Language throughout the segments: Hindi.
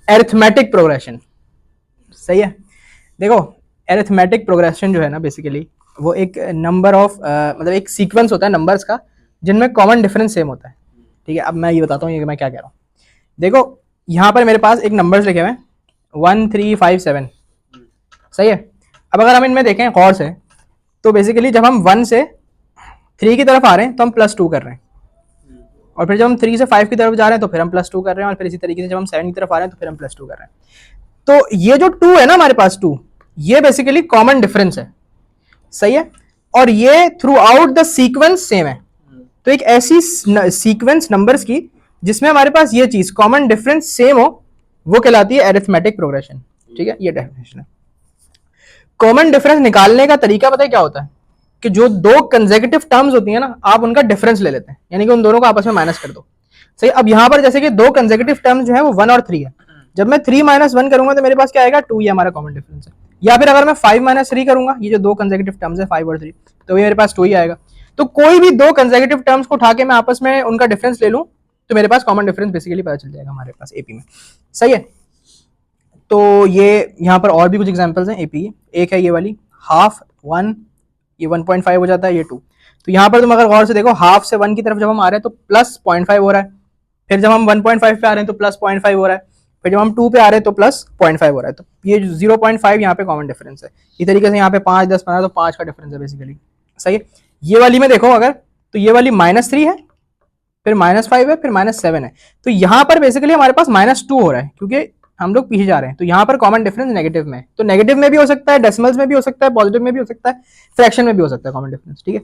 Arithmetic progression. सही है। देखो एरिथमेटिक प्रोग्रेशन जो है ना बेसिकली वो एक नंबर ऑफ मतलब एक सीक्वेंस होता है नंबर्स का जिनमें कॉमन डिफरेंस सेम होता है। ठीक है, अब मैं ये बताता हूँ ये मैं क्या कह रहा हूँ। देखो यहाँ पर मेरे पास एक नंबर्स लिखे हुए हैं 1357। सही है। अब अगर हम इनमें देखें गौर से तो बेसिकली जब हम 1 से 3 की तरफ आ रहे हैं तो हम +2 कर रहे हैं, और फिर जब हम 3 से 5 की तरफ जा रहे हैं तो फिर हम +2 कर रहे हैं, और फिर इसी तरीके से जब हम 7 की तरफ आ रहे हैं तो फिर हम +2 कर रहे हैं। तो ये जो 2 है ना हमारे पास 2, ये बेसिकली कॉमन डिफरेंस है। सही है। और ये through out the sequence same है। तो एक ऐसी सीक्वेंस नंबर्स की जिसमें हमारे पास ये चीज कॉमन डिफरेंस सेम हो वो कहलाती है अरिथमेटिक प्रोग्रेशन। ठीक है, ये डेफिनेशन है। कॉमन डिफरेंस निकालने का तरीका पता है क्या होता है कि जो दो कंसेक्यूटिव टर्म्स होती है ना आप उनका डिफरेंस ले लेते हैं, यानी कि उन दोनों को आपस में माइनस कर दो। सही। अब यहां पर जैसे कि दो कंसेक्यूटिव टर्म्स जो है वो 1 और 3 है, जब मैं 3 - 1 करूंगा तो मेरे पास क्या आएगा 2, ये हमारा कॉमन डिफरेंस है। या फिर अगर मैं 5 - 3 करूंगा, ये जो दो कंसेक्यूटिव टर्म्स है 5 और 3, तो ये मेरे पास 2 ही आएगा। तो कोई भी दो कंसेक्यूटिव टर्म्स को उठा के मैं आपस में उनका डिफरेंस ले लूं तो मेरे पास कॉमन डिफरेंस बेसिकली पता चल जाएगा हमारे पास एपी में। सही है। तो ये यहाँ पर और भी कुछ एग्जांपल्स हैं एपी की। एक है ये वाली हाफ 1, ये 1.5 हो जाता है, ये 2। तो यहाँ पर तुम अगर गौर से देखो हाफ से 1 की तरफ जब हम आ रहे हैं तो +0.5 हो रहा है, फिर जब हम 1.5 पे आ रहे हैं तो +0.5 हो रहा है, फिर जब हम 2 पे आ रहे हैं तो +0.5 हो रहा है। तो ये 0.5 यहाँ पे कॉमन डिफरेंस है। इस तरीके से यहाँ पे 5, 10, 15 तो 5 का डिफरेंस है बेसिकली। सही है। ये वाली में देखो अगर तो ये वाली -3 है, फिर -5 है, फिर -7 है। तो यहाँ पर बेसिकली हमारे पास -2 हो रहा है क्योंकि हम लोग पीछे जा रहे हैं। तो यहाँ पर कॉमन डिफरेंस नेगेटिव में है। तो नेगेटिव में भी हो सकता है, डेसिमल्स में भी हो सकता है, पॉजिटिव में भी हो सकता है, फ्रैक्शन में भी हो सकता है कॉमन डिफरेंस। ठीक है,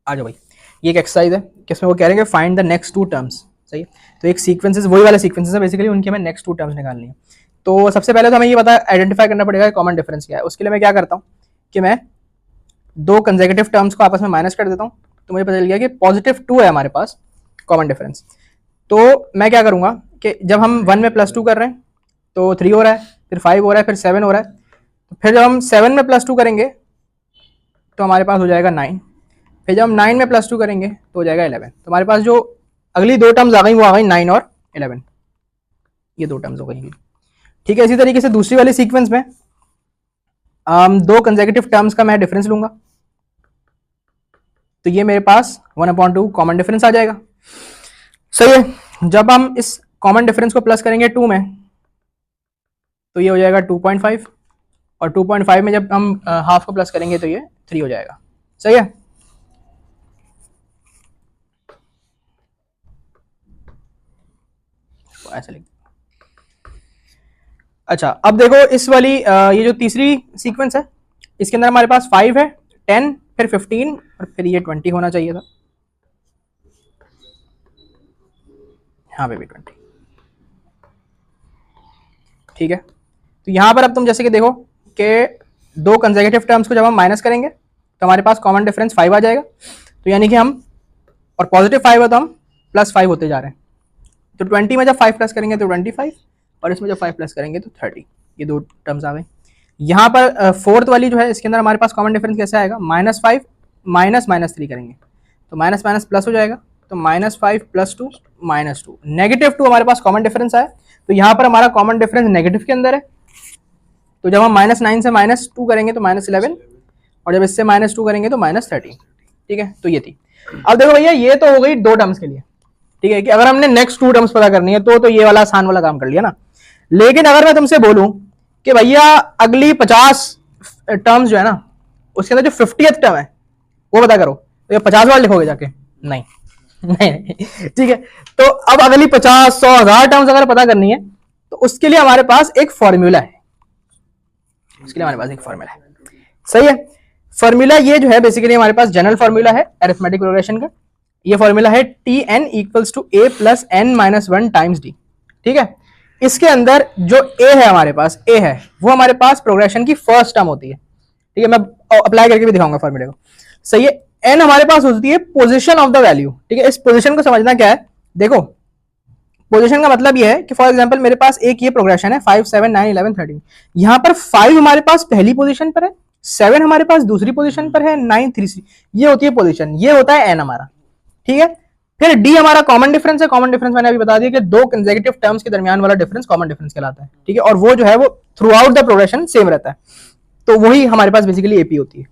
आ जाओ भाई। ये एक एक्सरसाइज है किसमें वो कह रहे हैं फाइंड द नेक्स्ट 2 टर्म्स। सही है। तो एक सीक्वेंसेस वही वाले सीक्वेंसेस है बेसिकली, उनके हमें नेक्स्ट 2 टर्म्स निकालनी है। तो सबसे पहले तो हमें ये पता आइडेंटिफाई करना पड़ेगा कॉमन डिफरेंस क्या है। उसके लिए मैं क्या करता हूँ कि मैं दो कंसेक्यूटिव टर्म्स को आपस में माइनस कर देता हूँ। तो मुझे पता चल गया कि +2 है हमारे पास कॉमन डिफरेंस। तो मैं क्या करूंगा कि जब हम 1 में +2 कर रहे हैं तो 3 हो रहा है, फिर 5 हो रहा है, फिर 7 हो रहा है। फिर जब हम 7 में +2 करेंगे तो हमारे पास हो जाएगा 9। फिर जब हम 9 में +2 करेंगे तो हो जाएगा 11। तो हमारे पास जो अगली 2 टर्म्स आ गई वो आ गई 9 और 11, ये 2 टर्म्स हो गई। ठीक है। इसी तरीके से दूसरी वाली सीक्वेंस में दो कंसेक्यूटिव टर्म्स का मैं डिफरेंस लूंगा, तो ये मेरे पास 1/2 कॉमन डिफरेंस आ जाएगा। सही है। जब हम इस कॉमन डिफरेंस को प्लस करेंगे 2 में तो ये हो जाएगा 2.5, और 2.5 में जब हम हाफ को प्लस करेंगे तो ये 3 हो जाएगा। सही है। ऐसा लिख। अच्छा, अब देखो इस वाली ये जो तीसरी सीक्वेंस है इसके अंदर हमारे पास 5 है, 10, फिर 15 और फिर ये 20 होना चाहिए था। हाँ बेबी 20। ठीक है। तो यहां पर अब तुम जैसे कि देखो कि दो कंसेक्यूटिव टर्म्स को जब हम माइनस करेंगे तो हमारे पास कॉमन डिफरेंस 5 आ जाएगा। तो यानी कि हम, और पॉजिटिव 5 है तो हम +5 होते जा रहे हैं। तो 20 में जब 5 प्लस करेंगे तो 25, और इसमें जब 5 प्लस करेंगे तो 30। ये 2 टर्म्स आ गए। यहाँ पर फोर्थ वाली जो है इसके अंदर हमारे पास कॉमन डिफरेंस कैसे आएगा, -5 -3 करेंगे तो माइनस माइनस प्लस हो जाएगा। तो -5 + 2 -2, -2 हमारे पास कॉमन डिफरेंस आया। तो यहाँ पर हमारा कॉमन डिफरेंस नेगेटिव के अंदर है। तो जब हम -9 से -2 करेंगे तो -11, और जब इससे -2 करेंगे तो -13। ठीक है। तो ये थी। अब देखो भैया ये तो हो गई 2 टर्म्स के लिए। ठीक है कि अगर हमने नेक्स्ट 2 टर्म्स पता करनी है तो ये वाला आसान वाला काम कर लिया ना। लेकिन अगर मैं तुमसे बोलूं कि भैया अगली 50 टर्म्स जो है ना उसके अंदर जो 50th टर्म है वो पता करो, तो ये 50 बार लिखोगे जाके? नहीं नहीं। ठीक है। तो अब अगली 50, 100, 1000 टर्म्स अगर पता करनी है तो उसके लिए हमारे पास एक फॉर्मूला है। सही है। फॉर्मूला ये जो है बेसिकली हमारे पास जनरल फॉर्मूला है अरिथमेटिक प्रोग्रेशन का। ये फॉर्मूला है Tn = a + n - 1 × d। ठीक है। इसके अंदर जो a है हमारे पास, a है वो हमारे पास प्रोग्रेशन की फर्स्ट टर्म होती है। ठीक है। मैं अप्लाई करके भी दिखाऊंगा फॉर्मूले को। सही है। n हमारे पास होती है पोजीशन ऑफ द वैल्यू। ठीक है। इस पोजीशन को समझना क्या है, देखो पोजीशन का मतलब ये है कि फॉर एग्जांपल मेरे पास एक ये प्रोग्रेशन है 5, 7, 9, 11, 13। यहां पर 5 हमारे पास पहली पोजीशन पर है, 7 हमारे पास दूसरी पोजीशन पर है, 9 तीसरी। ये होती है पोजीशन, ये होता है n हमारा। ठीक है। फिर डी हमारा कॉमन डिफरेंस है। कॉमन डिफरेंस मैंने अभी बता दिया कि दो कंसेक्यूटिव टर्म्स के दरमियान वाला डिफरेंस कॉमन डिफरेंस कहलाता है, ठीक है, और वो जो है वो through out the progression same रहता है, तो वही हमारे पास बेसिकली एपी होती है।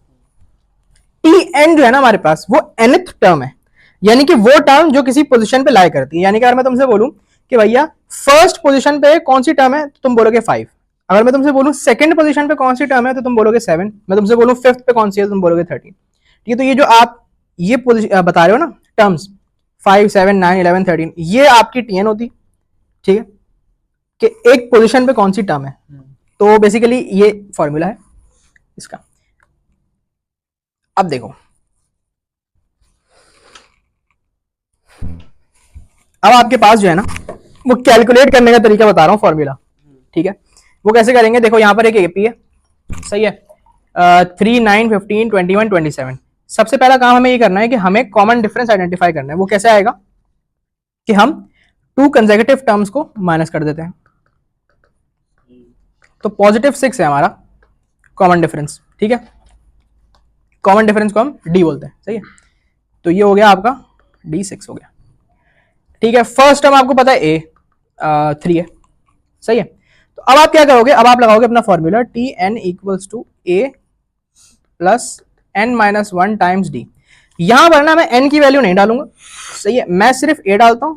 टी एन जो है ना हमारे पास वो nth टर्म है, यानी कि वो टर्म जो किसी पोजीशन पे लाई करती है। यानी कि अगर मैं तुमसे बोलूं कि भैया फर्स्ट पोजीशन पे कौन सी टर्म है तो तुम बोलोगे 5। अगर मैं तुमसे बोलूं सेकंड पोजीशन पे कौन सी टर्म है तो तुम बोलोगे 7। मैं तुमसे बोलूं फिफ्थ पे कौन सी है तो तुम बोलोगे 13। ठीक है, तो ये जो आप ये बता रहे हो ना टर्म्स 5, 7, 9, 11, 13, ये आपकी टीएन होती, ठीक है, कि एक पोजीशन पे कौन सी टर्म है। तो बेसिकली ये फॉर्मूला है इसका। अब देखो, अब आपके पास जो है ना वो कैलकुलेट करने का तरीका बता रहा हूं फॉर्मूला, ठीक है। वो कैसे करेंगे, देखो यहां पर एक एपी है, सही है, 3, 9, 15, 21, 27। सबसे पहला काम हमें ये करना है कि हमें कॉमन डिफरेंस आइडेंटिफाई करना है। वो कैसे आएगा कि हम 2 कंसेक्यूटिव टर्म्स को माइनस कर देते हैं, तो +6 है हमारा कॉमन डिफरेंस, ठीक है। कॉमन डिफरेंस को हम डी बोलते हैं, सही है। तो ये हो गया आपका D6 हो गया, ठीक है। फर्स्ट टर्म आपको पता है ए 3 है, सही है। तो अब आप क्या करोगे, अब आप लगाओगे अपना formula T N equals to A plus N minus 1 times D. यहां पर ना मैं एन की वैल्यू नहीं डालूंगा, सही है, मैं सिर्फ ए डालता हूं,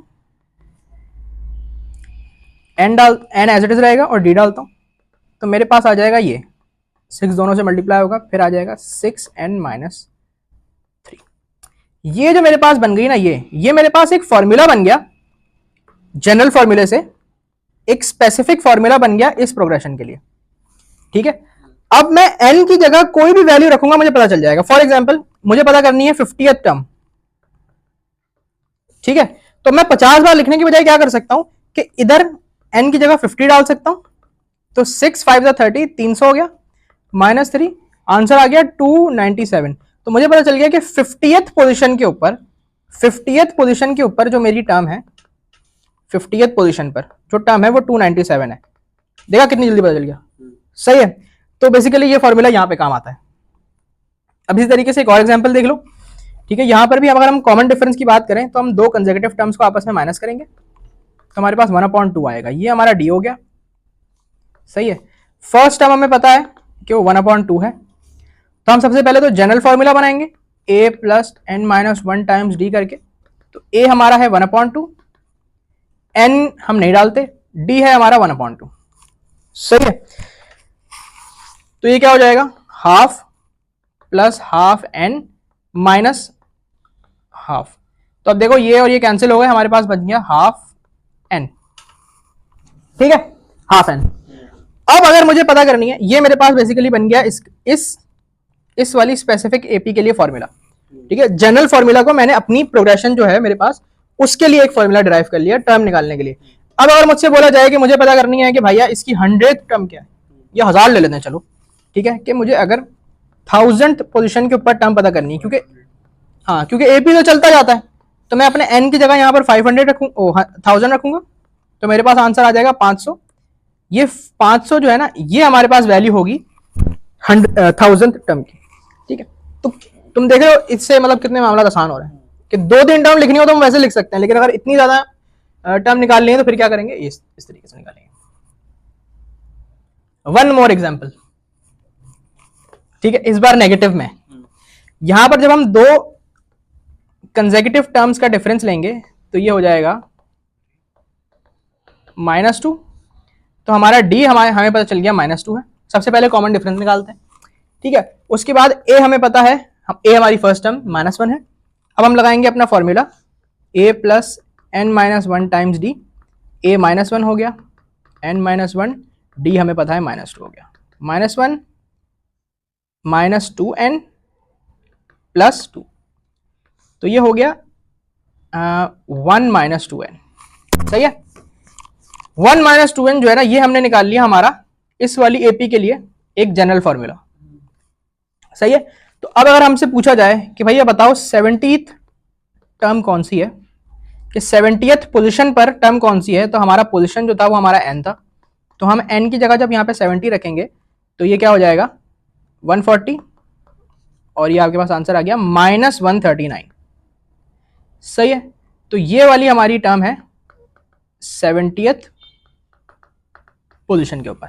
एन एज इट इज रहेगा और डी डालता हूं, तो मेरे पास आ जाएगा ये 6 दोनों से मल्टीप्लाई होगा, फिर आ जाएगा 6n माइनस 3। ये जो मेरे पास बन गई ना, ये मेरे पास एक फॉर्मूला बन गया, जनरल फॉर्मूले से एक स्पेसिफिक फॉर्मूला बन गया इस प्रोग्रेशन के लिए, ठीक है। अब मैं n की जगह कोई भी वैल्यू रखूंगा, मुझे पता चल जाएगा। फॉर एग्जांपल मुझे पता करनी है 50th टर्म, ठीक है, तो मैं 50 बार लिखने की बजाय क्या कर सकता हूं कि इधर n की जगह 50 डाल सकता हूं, तो 6 5 30, 300 हो गया, -3, आंसर आ गया 297। तो मुझे पता चल गया कि 50th पोजीशन के ऊपर, 50th पोजीशन के ऊपर जो मेरी टर्म है, 50th पोजीशन पर जो टर्म है वो 297 है। देखा कितनी जल्दी पता चल गया, सही है। तो बेसिकली ये फॉर्मूला यहां पे काम आता है। अब इसी तरीके से एक और एग्जांपल देख लो, ठीक है। यहां पर भी अगर हम कॉमन डिफरेंस की बात करें तो हम दो कंसेक्यूटिव टर्म्स को आपस में माइनस करेंगे, तो हमारे पास 1/2 आएगा, ये हमारा डी हो गया, सही है। फर्स्ट टर्म हमें पता है कि वो 1/2 है, तो हम सबसे पहले तो जनरल फॉर्मूला बनाएंगे a plus N minus 1 times D करके। तो a हमारा है 1/2, n हम नहीं डालते, d है हमारा 1/2, सही है। तो ये क्या हो जाएगा, half plus half n minus half. तो अब देखो ये और ये कैंसिल हो गए, हमारे पास बच गया हाफ n, ठीक है, हाफ n। अब अगर मुझे पता करनी है, ये मेरे पास बेसिकली बन गया इस वाली स्पेसिफिक एपी के लिए फॉर्मूला, ठीक है। जनरल फॉर्मूला को मैंने अपनी प्रोग्रेशन जो है मेरे पास उसके लिए एक फॉर्मूला डिराइव कर लिया टर्म निकालने के लिए। अब अगर मुझसे बोला जाए कि मुझे पता करनी है कि भैया इसकी 100th टर्म क्या है, या 1000 ले लेते हैं चलो, ठीक है, कि मुझे अगर 1000th पोजीशन के ऊपर टर्म पता करनी है, क्योंकि हाँ, क्योंकि एपी तो चलता जाता है, तो मैं अपने एन की जगह यहाँ पर 500 रखूंगा, 1000 रखूंगा, तो मेरे पास आंसर आ जाएगा 500। ये 500 जो है ना, ये हमारे पास वैल्यू होगी 1000th टर्म की, ठीक है। तो तुम देख रहे हो इससे मतलब कितने मामला आसान हो रहे हैं कि 2-3 टर्म लिखनी हो तो हम वैसे लिख सकते हैं, लेकिन अगर इतनी ज्यादा टर्म निकालनी है तो फिर क्या करेंगे, इस तरीके से निकालेंगे। वन मोर एग्जांपल, ठीक है, इस बार नेगेटिव में। यहां पर जब हम दो कंसेक्यूटिव टर्म्स का डिफरेंस लेंगे तो ये हो जाएगा -2, तो हमारा डी हमें पता चल गया -2 है। सबसे पहले कॉमन डिफरेंस निकालते हैं, ठीक है। उसके बाद ए हमें पता है, ए हमारी फर्स्ट टर्म -1 है। अब हम लगाएंगे अपना formula a plus N minus 1 times D. A -1 हो गया, n माइनस 1, डी हमें पता है -2 हो गया, -1 -2n प्लस 2, तो ये हो गया 1 - 2n, सही है। 1 - 2n जो है ना, ये हमने निकाल लिया हमारा इस वाली एपी के लिए एक जनरल फॉर्मूला, सही है। तो अब अगर हमसे पूछा जाए कि भैया बताओ 70th टर्म कौन सी है, कि 70th पोजीशन पर टर्म कौन सी है, तो हमारा पोजीशन जो था वो हमारा n था, तो हम n की जगह जब यहाँ पे 70 रखेंगे तो ये क्या हो जाएगा 140, और ये आपके पास आंसर आ गया -139, सही है। तो ये वाली हमारी टर्म है 70th पोजीशन के ऊपर।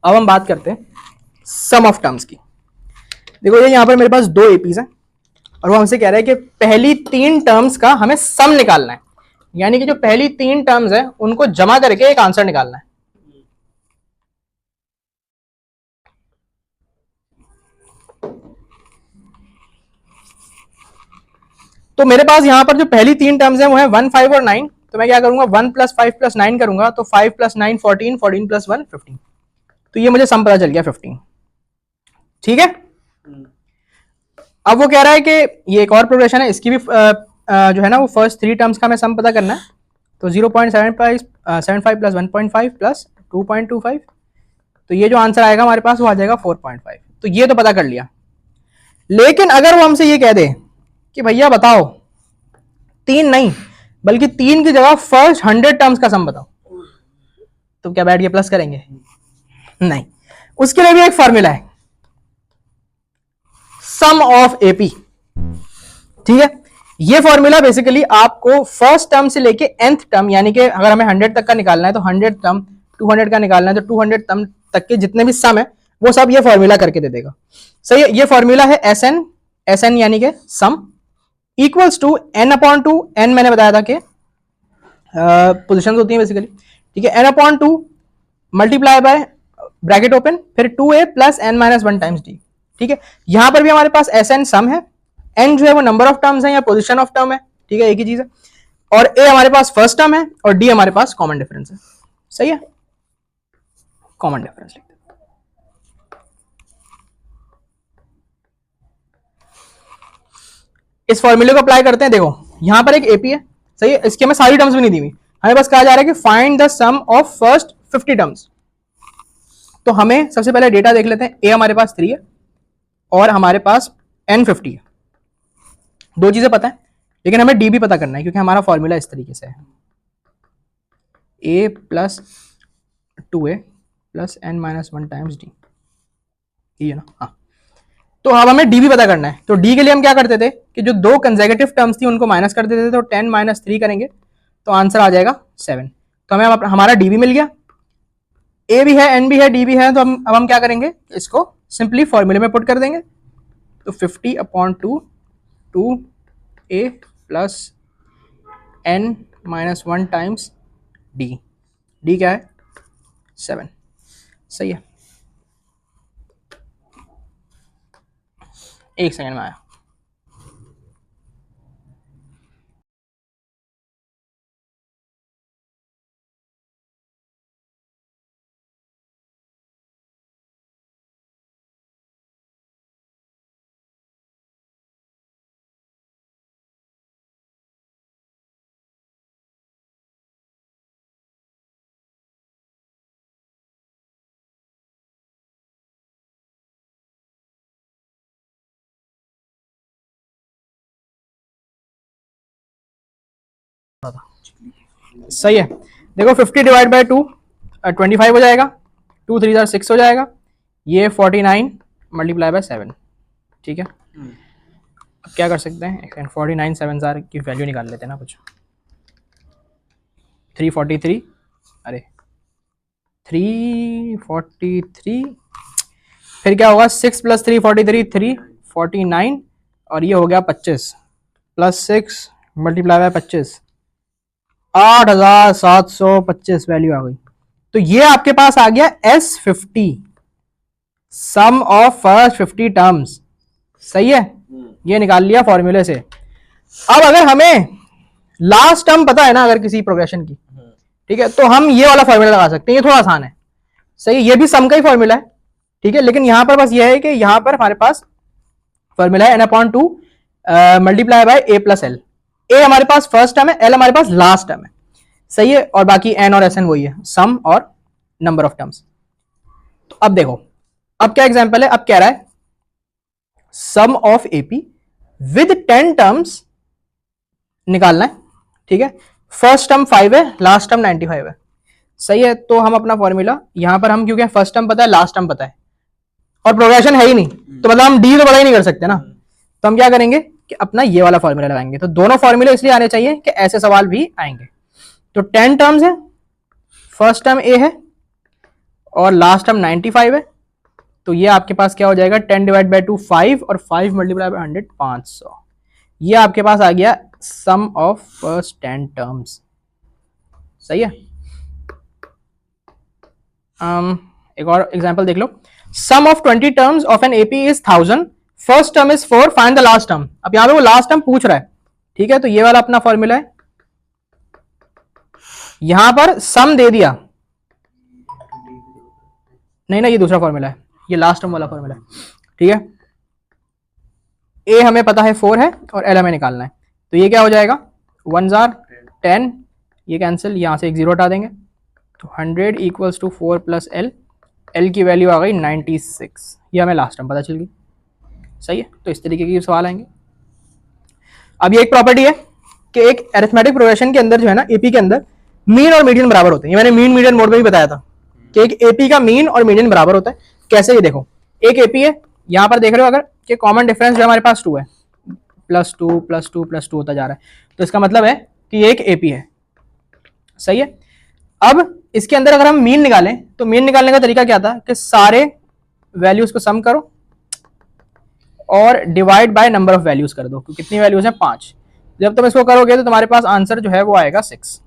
अब हम बात करते हैं सम ऑफ टर्म्स की। देखो ये यहां पर मेरे पास दो एपीज हैं और वो हमसे कह रहा है कि पहली 3 टर्म्स का हमें सम निकालना है, यानी कि जो पहली 3 टर्म्स है उनको जमा करके एक आंसर निकालना है। तो मेरे पास यहां पर जो पहली 3 टर्म्स हैं वो है 1, 5 और 9। तो मैं क्या करूंगा 1 + 5 + 9 करूंगा, तो 5 + 9 14, 14 + 1 15। तो ये मुझे सम पता चल गया 15। ठीक है। अब वो कह रहा है कि ये एक और प्रोग्रेशन है, इसकी भी जो है ना वो फर्स्ट 3 टर्म्स का हमें सम पता करना है। तो 0.75 + 1.5 + 2.25, तो ये जो आंसर आएगा हमारे पास वो आ जाएगा 4.5। तो ये तो पता कर लिया। लेकिन अगर वो हमसे ये कह दे कि भैया बताओ 3 नहीं बल्कि 3 की जगह फर्स्ट 100 टर्म्स का सम बताओ, तो क्या बैठ के प्लस करेंगे? नहीं, उसके लिए भी एक फॉर्मूला है, सम ऑफ एपी। ठीक है। ये फॉर्मूला बेसिकली आपको फर्स्ट टर्म से लेके nth टर्म, यानी कि अगर हमें 100 तक का निकालना है तो 100 टर्म, 200 का निकालना है तो 200 टर्म तक के जितने भी सम है वो सब ये फॉर्मूला करके दे देगा। सही है। ये फॉर्मूला है SN यानी कि सम इक्वल्स टू n/2। n मैंने बताया था कि पोजीशंस होती हैं बेसिकली। ठीक है। n/2 multiply by bracket open फिर 2a + n-1 टाइम्स d। ठीक है। यहां पर भी हमारे पास SN सम है, n जो है वो नंबर ऑफ टर्म्स है या पोजीशन ऑफ टर्म है। ठीक है, एक ही चीज है। और a हमारे पास फर्स्ट टर्म है और d हमारे पास कॉमन डिफरेंस है। सही है, कॉमन डिफरेंस लिखते हैं। इस फॉर्मूले को अप्लाई करते हैं। देखो यहां पर एक एपी है, सही है, इसके हमें सारी टर्म्स भी नहीं दी हुई, हमें बस कहा जा रहा है कि find the sum of first 50 terms. तो हमें सबसे पहले डेटा देख लेते हैं। ए हमारे पास 3 है और हमारे पास n 50 है। दो चीजें पता है, लेकिन हमें डी भी पता करना है क्योंकि हमारा फॉर्मूला इस तरीके से है, a + 2a + n-1 times D. ये ना, हाँ। तो अब हमें डी भी पता करना है। तो डी के लिए हम क्या करते थे कि जो दो कंसेक्यूटिव टर्म्स थी उनको माइनस कर देते थे, तो 10 - 3 करेंगे तो आंसर आ जाएगा 7। तो हमें हमारा डी भी मिल गया, ए भी है, एन भी है, डी भी है। तो अब हम क्या करेंगे, इसको सिंपली फॉर्मूले में पुट कर देंगे। तो 50/2 2a + n-1 times D. D क्या है? 7। सही है, एक सेकंड में आया। सही है। देखो 50 डिवाइड बाई 2 25 हो जाएगा, 2 3 6 हो जाएगा, ये 49 मल्टीप्लाई बाय 7। ठीक है। अब क्या कर सकते हैं, 49 7 की वैल्यू निकाल लेते हैं ना कुछ। 343, अरे 343, फिर क्या होगा 6 + 3 43 349 और ये हो गया 25 + 6 मल्टीप्लाई बाय 25 8725 वैल्यू आ गई। तो ये आपके पास आ गया S50, some of first 50 terms. सही है, ये निकाल लिया फॉर्मूले से। अब अगर हमें लास्ट टर्म पता है ना अगर किसी प्रोग्रेशन की, ठीक है, तो हम ये वाला फॉर्मूला लगा सकते हैं, ये थोड़ा आसान है। सही, ये भी सम का ही फॉर्मूला है। ठीक है, लेकिन यहां पर बस ये है कि यहां पर हमारे पास फॉर्मूला है n/2 multiply by a + l। a हमारे पास फर्स्ट टर्म है, l हमारे पास लास्ट टर्म है। सही है, और बाकी n और sn वही है, सम और नंबर ऑफ टर्म्स। तो अब देखो, अब क्या एग्जांपल है, अब कह रहा है sum of AP with 10 terms निकालना है। ठीक है, फर्स्ट टर्म 5 है, लास्ट टर्म 95 है। सही है, तो हम अपना फॉर्मूला यहां पर हम, क्योंकि फर्स्ट टर्म पता है लास्ट टर्म पता है और प्रोग्रेशन है ही नहीं, तो मतलब हम डी तो पता ही नहीं कर सकते ना। तो हम क्या करेंगे कि अपना ये वाला फॉर्मूला लगाएंगे। तो दोनों फॉर्मूले इसलिए आने चाहिए कि ऐसे सवाल भी आएंगे। तो 10 टर्म्स है, फर्स्ट टर्म ए है और लास्ट टर्म 95 है। तो ये आपके पास क्या हो जाएगा, 10 डिवाइड बाई 2 5 और 5 मल्टीप्लाई बाई 100 500। ये आपके पास आ गया सम ऑफ फर्स्ट 10 टर्म्स। सही है। एक और एग्जांपल देख लो। Sum of 20 terms of an AP is 1000, first term is 4, find the last term. अब यहां पे वो लास्ट टर्म पूछ रहा है, ठीक है। तो ये वाला अपना फॉर्मूला है, यहां पर सम दे दिया, नहीं ना ये दूसरा फॉर्मूला है, ये लास्ट टर्म वाला फॉर्मूला है, ठीक है। ए हमें पता है 4 है और एल हमें निकालना है। तो ये क्या हो जाएगा, 1 जार 10, ये कैंसिल, यहां से एक जीरो हटा देंगे। तो 100 equals to 4 plus L, L की वैल्यू आ गई 96। ये हमें लास्ट टर्म पता चल गई। सही है। तो इस तरीके के सवाल आएंगे। अब ये एक प्रॉपर्टी है कि एक अरिथमेटिक प्रोग्रेशन के अंदर जो है ना, एपी के अंदर मीन और मीडियन बराबर होते हैं। ये मैंने मीन मीडियन मोड में भी बताया था कि एक एपी का मीन और मीडियन बराबर होता है। कैसे, ये देखो, एक एपी है, यहां पर देख रहे हो अगर कि कॉमन डिफरेंस जो हमारे पास 2 है, +2 +2 +2 होता जा रहा है। तो इसका मतलब है कि ये एक एपी है। सही है। अब इसके अंदर अगर हम मीन निकालें तो मीन निकालने का तरीका क्या था कि सारे वैल्यूज को सम करो और divide by number of values कर दो। कितनी वैल्यूज हैं, 5। जब तुम इसको करोगे तो तुम्हारे पास आंसर जो है वो आएगा 6।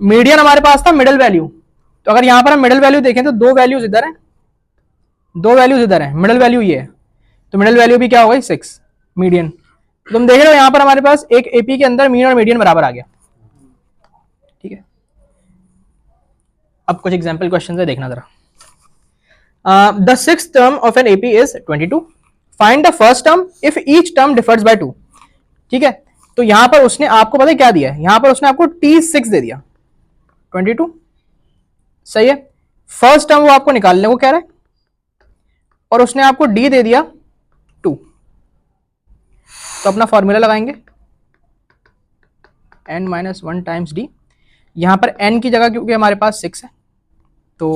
मीडियन हमारे पास था मिडिल वैल्यू। तो अगर यहां पर हम मिडिल वैल्यू देखें तो 2 वैल्यूज इधर हैं, 2 वैल्यूज इधर हैं, मिडिल वैल्यू ये है। तो मिडिल वैल्यू भी क्या हो गई, 6 मीडियन। तो तुम देख रहे हो यहां पर हमारे पास एक एपी के अंदर मीन और मीडियन बराबर आ गया। ठीक है। अब कुछ एग्जाम्पल क्वेश्चन है, देखना जरा। The sixth term of an AP is 22, find the first term if each term differs by 2। ठीक है। तो यहां पर उसने आपको पता है क्या दिया है, यहां पर उसने आपको T6 दे दिया, 22। सही है। फर्स्ट टर्म वो आपको निकालने को कह रहा है और उसने आपको D दे दिया 2। तो अपना फॉर्मूला लगाएंगे, n-1 टाइम्स D। यहां पर n की जगह क्योंकि हमारे पास 6 है तो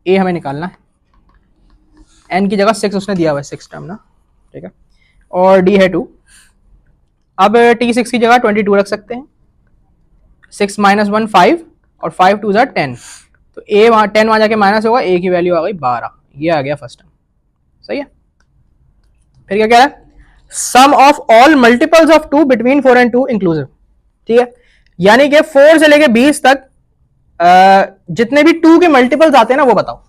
A हमें निकालना है, n की जगह 6 उसने दिया हुआ है, 6 टर्म ना, ठीक है। और D है 2। अब T6 की जगह 22 रख सकते हैं, 6 - 1 5 और 5 2 10। तो A वहाँ 10 वहाँ जाके माइनस होगा, A की वैल्यू आ गई 12। ये आ गया फर्स्ट टर्म। सही है। फिर क्या कह रहा है, sum of all multiples of 2 between 4 and 2 inclusive. ठीक है। यानी कि 4 से लेके 20 तक जितने भी 2 के मल्टीपल्स आते हैं ना वो बताओ।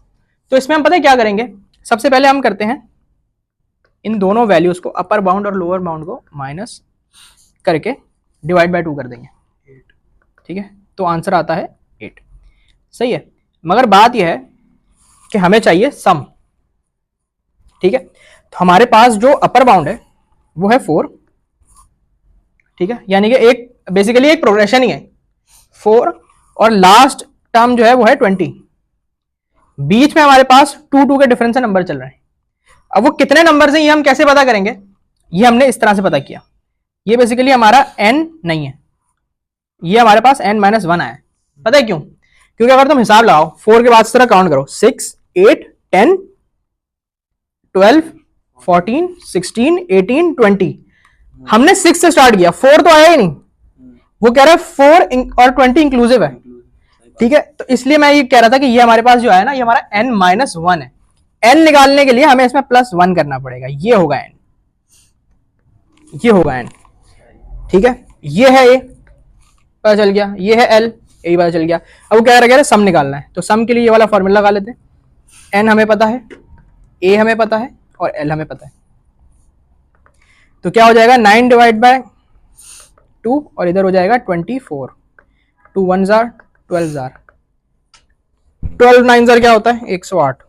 तो इसमें हम पता है क्या करेंगे, सबसे पहले हम करते हैं इन दोनों वैल्यूज को, अपर बाउंड और लोअर बाउंड को माइनस करके डिवाइड बाय 2 कर देंगे। ठीक है। तो आंसर आता है 8। सही है। मगर बात यह है कि हमें चाहिए सम। ठीक है। तो हमारे पास जो अपर बाउंड है वो है 4। ठीक है। यानी कि एक बेसिकली एक प्रोग्रेशन ही है 4 और लास्ट टर्म जो है वो है 20। बीच में हमारे पास 2 के डिफरेंस से नंबर चल रहे हैं। अब वो कितने नंबर हैं ये हम कैसे पता करेंगे, ये हमने इस तरह से पता किया। ये बेसिकली हमारा n नहीं है, ये हमारे पास n-1 आया। पता है क्यों, क्योंकि अगर तुम हिसाब लगाओ 4 के बाद इस तरह काउंट करो, 6 8 10 12 14 16 18 20। हमने 6 से स्टार्ट किया, 4 तो आया ही नहीं। वो कह रहा है 4 और 20 इंक्लूसिव है। ठीक है। तो इसलिए मैं ये कह रहा था कि ये हमारे पास जो है ना, ये हमारा n-1 है। n निकालने के लिए हमें इसमें +1 करना पड़ेगा। ये होगा n, ये होगा n। ठीक है। ये है a, पता चल गया, ये है l, यही पता चल गया। अब वो कह रहा है सम निकालना है, तो सम के लिए ये वाला फॉर्मूला लगा लेते हैं। n हमें पता है, a हमें पता है और l हमें पता है। तो क्या हो जाएगा, 9 डिवाइड बाय 2 और इधर हो जाएगा 24। 2 1 जार 12 जार, 12 9 जार क्या होता है, 108।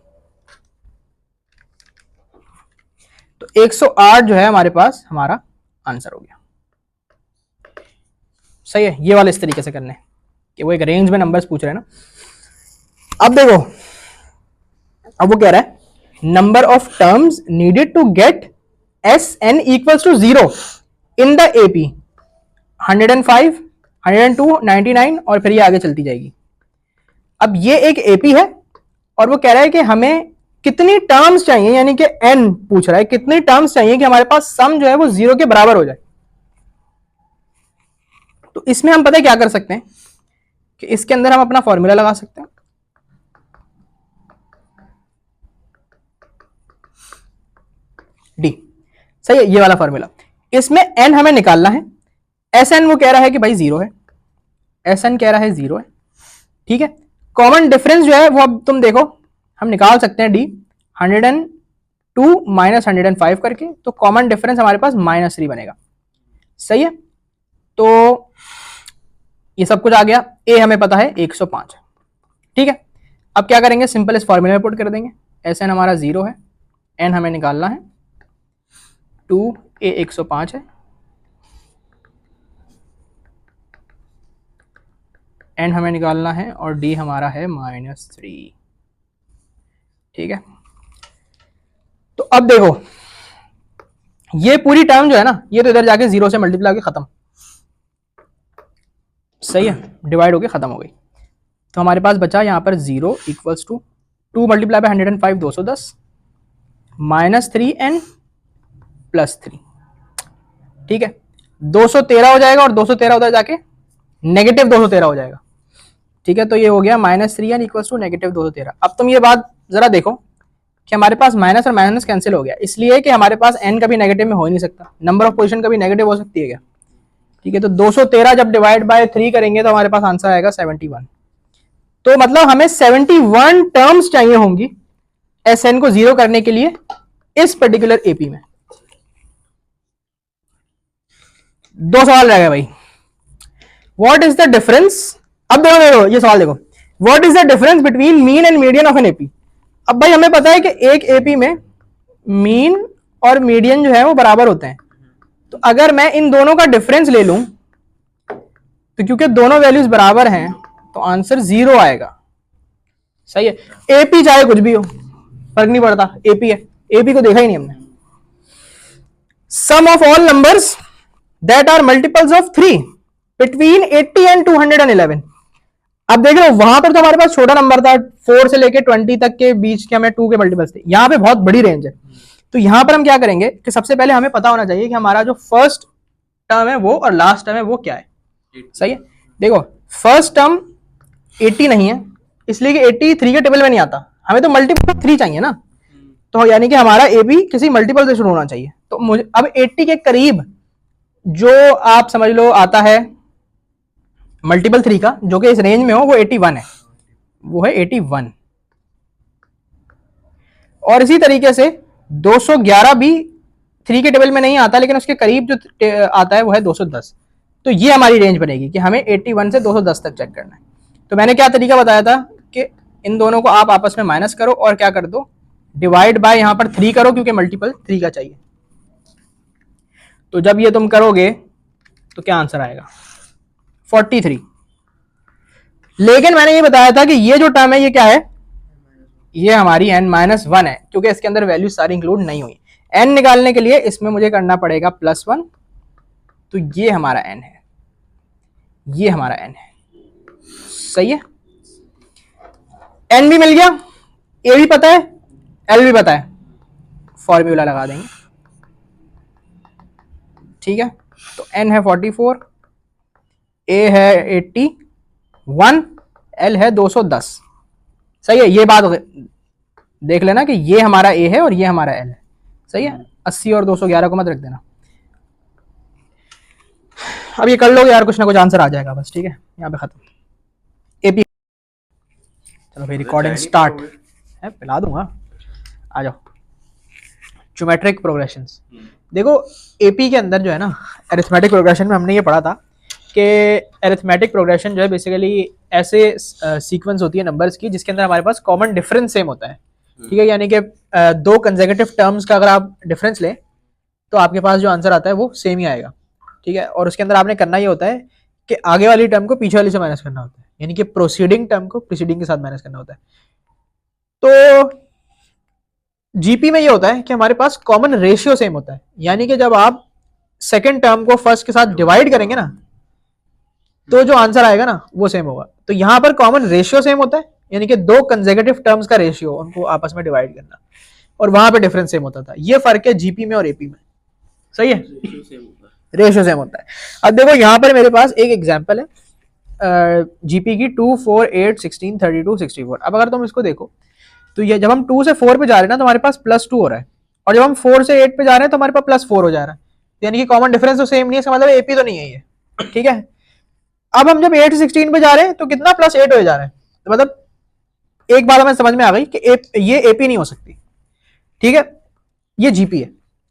तो 108 जो है हमारे पास हमारा आंसर हो गया। सही है। ये वाले इस तरीके से करने कि वो एक रेंज में नंबर्स पूछ रहे हैं ना। अब देखो, अब वो कह रहा है number of terms needed to get Sn equals to 0 in the AP 105 102 99 और फिर ये आगे चलती जाएगी। अब ये एक AP है और वो कह रहा है कि हमें कितनी टर्म्स चाहिए, यानी कि n पूछ रहा है कितनी टर्म्स चाहिए कि हमारे पास सम जो है वो 0 के बराबर हो जाए। तो इसमें हम पता है क्या कर सकते हैं कि इसके अंदर हम अपना फॉर्मूला लगा सकते हैं। डी, सही है, ये वाला फॉर्मूला। इसमें n हमें निकालना है, Sn वो कह रहा है कि भाई 0 है, Sn कह रहा है 0 है, ठीक है। कॉमन डिफरेंस जो है वो अब तुम देखो हम निकाल सकते हैं, डी 102 माइनस 105 करके, तो कॉमन डिफरेंस हमारे पास -3 बनेगा, सही है। तो ये सब कुछ आ गया, ए हमें पता है 105, ठीक है। अब क्या करेंगे, सिंपल इस फॉर्मूले में पुट कर देंगे, Sn हमारा 0 है, n हमें निकालना है 2, a 105 है, n हमें निकालना है और d हमारा है -3, ठीक है। तो अब देखो ये पूरी टर्म जो है ना, ये तो इधर जाके 0 से मल्टीप्लाई होकर खत्म, सही है, डिवाइड होके खत्म हो गई। तो हमारे पास बचा यहाँ पर 0 equals to 2 multiply by 105 210 -3n +3, ठीक है। 213 हो जाएगा और 213 उधर जाके नेगेटिव 213 हो जाएगा, ठीक है। तो ये हो गया -3n इक्वल्स टू नेगेटिव 213। अब तुम ये बात जरा देखो कि हमारे पास माइनस और माइनस कैंसिल हो गया, इसलिए कि हमारे पास n कभी नेगेटिव में हो ही नहीं सकता, नंबर ऑफ पोजीशन कभी नेगेटिव हो सकती है क्या, ठीक है। तो 213 जब डिवाइड बाय 3 करेंगे तो हमारे पास आंसर आएगा 71। तो मतलब हमें 71 टर्म्स चाहिए होंगी Sn को 0 करने के लिए इस पर्टिकुलर एपी में। 2 सवाल रह गए भाई, व्हाट इज द डिफरेंस, अब देखो ये सवाल देखो, what is the difference between mean and median of an AP. अब भाई हमें पता है कि एक एपी में मीन और मीडियन जो है वो बराबर होते हैं, तो अगर मैं इन दोनों का डिफरेंस ले लूं तो क्योंकि दोनों वैल्यूज बराबर हैं तो आंसर 0 आएगा, सही है। एपी चाहे कुछ भी हो फर्क नहीं पड़ता, एपी है, एपी को देखा ही नहीं हमने। Sum of all numbers that are multiples of 3 between 80 and 211। अब देख लो वहां पर तो हमारे पास छोटा नंबर था, 4 से लेके 20 तक के बीच के हमें 2 के मल्टीपल्स थे, यहां पे बहुत बड़ी रेंज है। तो यहां पर हम क्या करेंगे कि सबसे पहले हमें पता होना चाहिए कि हमारा जो फर्स्ट टर्म है वो और लास्ट टर्म है वो क्या है, सही है। देखो फर्स्ट टर्म 80 नहीं है, इसलिए कि 83 के टेबल में नहीं आता, हमें तो मल्टीपल 3 चाहिए ना, तो यानी कि हमारा ए बी किसी मल्टीपल से शुरू होना चाहिए। तो मुझे अब 80 के करीब जो आप समझ लो आता है मल्टीपल 3 का, जो कि इस रेंज में हो, वो 81 है, वो है 81। और इसी तरीके से 211 भी 3 के टेबल में नहीं आता, लेकिन उसके करीब जो आता है वो है 210। तो ये हमारी रेंज बनेगी कि हमें 81 से 210 तक चेक करना है। तो मैंने क्या तरीका बताया था कि इन दोनों को आप आपस में माइनस करो और क्या कर दो, डिवाइड बाय यहां पर 3 करो, क्योंकि मल्टीपल 3 का चाहिए। तो जब ये तुम करोगे तो क्या आंसर आएगा, 43। लेकिन मैंने ये बताया था कि ये जो टर्म है ये क्या है, ये हमारी n-1 है, क्योंकि इसके अंदर वैल्यू सारी इंक्लूड नहीं हुई। n निकालने के लिए इसमें मुझे करना पड़ेगा +1, तो ये हमारा n है, ये हमारा n है, सही है। n भी मिल गया, a भी पता है, l भी पता है, फॉर्मूला लगा देंगे, ठीक है। तो n है 44, a है 81, l है 210, सही है। ये बात देख लेना कि ये हमारा a है और ये हमारा l है, सही है। 80 और 211 को मत रख देना। अब ये कर लोगे यार, कुछ ना कुछ आंसर आ जाएगा बस, ठीक है। यहाँ पे खत्म एपी। चलो भाई रिकॉर्डिंग स्टार्ट है, पिला दूंगा, आ जाओ। ज्योमेट्रिक प्रोग्रेशंस, देखो एपी के अंदर जो है ना, अरिथमेटिक प्रोग्रेशन में हमने ये पढ़ा था कि अरिथमेटिक प्रोग्रेशन जो है बेसिकली ऐसे सीक्वेंस होती है नंबर्स की जिसके अंदर हमारे पास कॉमन डिफरेंस सेम होता है, ठीक है। यानी कि 2 कंसेक्यूटिव टर्म्स का अगर आप डिफरेंस लें तो आपके पास जो आंसर आता है वो सेम ही आएगा, ठीक है। और उसके अंदर आपने करना ये होता है कि आगे वाली टर्म को पीछे वाली से माइनस करना होता है, यानी कि प्रोसीडिंग टर्म को प्रीसीडिंग के साथ माइनस करना होता है। तो जीपी में ये होता है कि हमारे पास कॉमन रेशियो सेम होता है, यानी कि जब आप सेकंड टर्म को फर्स्ट के साथ डिवाइड करेंगे ना तो जो आंसर आएगा ना वो सेम होगा। तो यहां पर कॉमन रेशियो सेम होता है, यानी कि दो कंसेक्यूटिव टर्म्स का रेशियो उनको आपस में डिवाइड करना, और वहां पे डिफरेंस सेम होता था। ये फर्क है जीपी में और एपी में। सही है, रेशियो सेम होता है। अब देखो यहाँ पर मेरे पास एक एग्जांपल है जीपी की 2, 4, 8, 16, 32, 64। अब अगर तुम इसको देखो तो ये जब हम 2 से 4 पे जा रहे हैं ना तो हमारे पास +2 हो रहा है, और जब हम 4 से 8 पे जा रहे हैं तो हमारे पास +4 हो जा रहा है, यानी कि कॉमन डिफरेंस तो सेम नहीं है, इसका मतलब एपी तो नहीं है ये। ठीक है, अब हम जब 8 से 16 पे जा रहे हैं तो कितना +8 हो जा रहा है, तो मतलब एक बात हमें समझ में आ गई कि ये एपी नहीं हो सकती। ठीक है, ये जीपी है।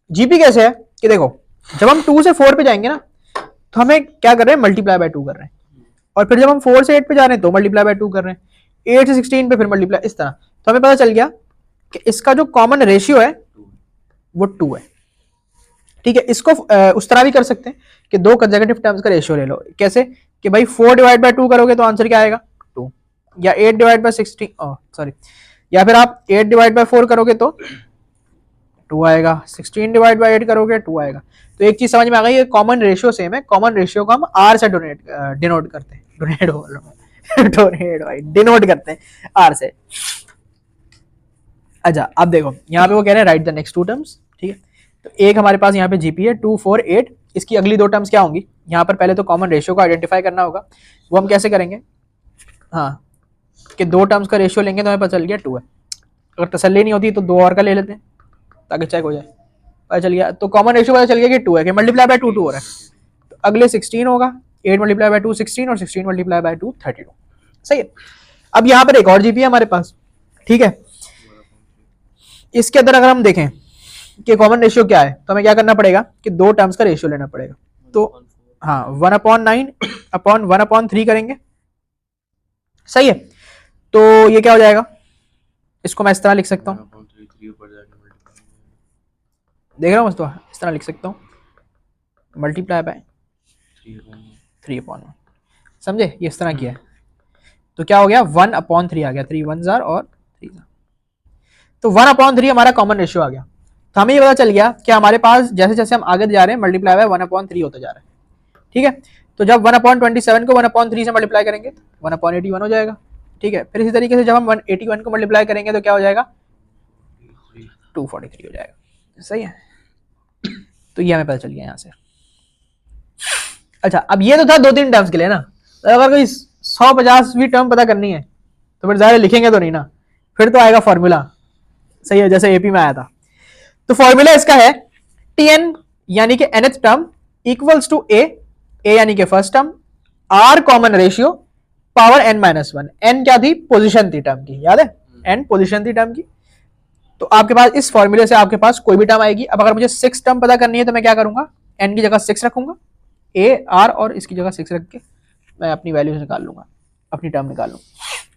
जीपी कैसे है कि देखो जब हम 2 से 4 पे जाएंगे ना तो हमें क्या कर रहे हैं, मल्टीप्लाई बाय 2 कर रहे हैं, और फिर जब हम 4 से 8 पे जा रहे हैं तो मल्टीप्लाई बाय 2 कर रहे हैं, 8 से 16 पे फिर मल्टीप्लाई, इस तरह। तो हमें पता चल गया कि इसका जो कॉमन रेशियो है वो 2 है। ठीक है, इसको उस तरह भी कर सकते हैं कि दो कंसेक्यूटिव टर्म्स का रेशियो ले लो। कैसे कि भाई 4 डिवाइड बाय 2 करोगे तो आंसर क्या आएगा 2, या 8 डिवाइड बाय 16 सॉरी, या फिर आप 8 डिवाइड बाय 4 करोगे तो 2 आएगा, 16 डिवाइड बाय 8 करोगे 2 आएगा। तो एक चीज समझ में आ गई, ये कॉमन रेशियो सेम है। कॉमन रेशियो को हम आर से डिनोट करते हैं, डिनोट करते हैं आर से। अच्छा अब देखो यहाँ पे वो कह रहे हैं write the next two terms. ठीक है, तो एक हमारे पास यहाँ पे जीपी है 2, 4, 8, इसकी अगली दो टर्म्स क्या होंगी। यहाँ पर पहले तो कॉमन रेशियो को आइडेंटिफाई करना होगा, वो हम कैसे करेंगे, हाँ कि दो टर्म्स का रेशियो लेंगे तो हमें पता चल गया 2 है। अगर तसल्ली नहीं होती तो दो और का ले लेते हैं ताकि चेक हो जाए। पता चल गया, तो कॉमन रेशियो पता चल गया कि 2 है, कि मल्टीप्लाई बाय 2 2 हो रहा है। तो अगले 16 होगा, 8 मल्टीप्लाई बाय 2 16, और 16 मल्टीप्लाई बाय 2 32। सही है, अब यहाँ पर एक और जीपी है हमारे पास। ठीक है, इसके अंदर अगर हम देखें कि कॉमन रेशियो क्या है तो हमें क्या करना पड़ेगा कि दो टर्म्स का रेशियो लेना पड़ेगा। तो हाँ 1/9/1/3 करेंगे। सही है, तो ये क्या हो जाएगा, इसको मैं इस तरह लिख सकता हूँ, देख रहा हूँ तो इस तरह लिख सकता हूँ, मल्टीप्लाई बाय 3/1। समझे, ये इस तरह किया है तो क्या हो गया 1/3 आ गया, 3 1 जार और 3 जार। तो 1/3 हमारा कॉमन रेशियो आ गया। तो हमें ये पता चल गया कि हमारे पास जैसे जैसे हम आगे जा रहे हैं मल्टीप्लाई बाय 1/3 होता जा रहा है। ठीक है, तो जब 1/27 को 1/3 से मल्टीप्लाई करेंगे तो 1/81 हो जाएगा। ठीक है, फिर इसी तरीके से जब हम 181 को मल्टीप्लाई करेंगे तो क्या हो जाएगा 243 हो जाएगा। सही है, तो ये हमें पता चल गया यहाँ से। अच्छा अब ये तो था 2-3 टर्म्स के लिए ना, तो अगर कोई 150वीं टर्म पता करनी है तो फिर ज़्यादा लिखेंगे तो नहीं ना, फिर तो आएगा फॉर्मूला। सही है, जैसे एपी में आया था। तो फॉर्मूला इसका है टीएन यानी कि nth term equals to A यानी कि first term, R common ratio power n-1। n क्या थी, पोजीशन थी टर्म की, याद है n पोजीशन थी टर्म की। तो आपके पास इस फॉर्मूले से आपके पास कोई भी टर्म आएगी। अब अगर मुझे 6 टर्म पता करनी है तो मैं क्या करूंगा, n की जगह 6 रखूंगा, ए आर और इसकी जगह 6 रख के मैं अपनी वैल्यूज निकाल लूंगा, अपनी टर्म निकाल लूंगा।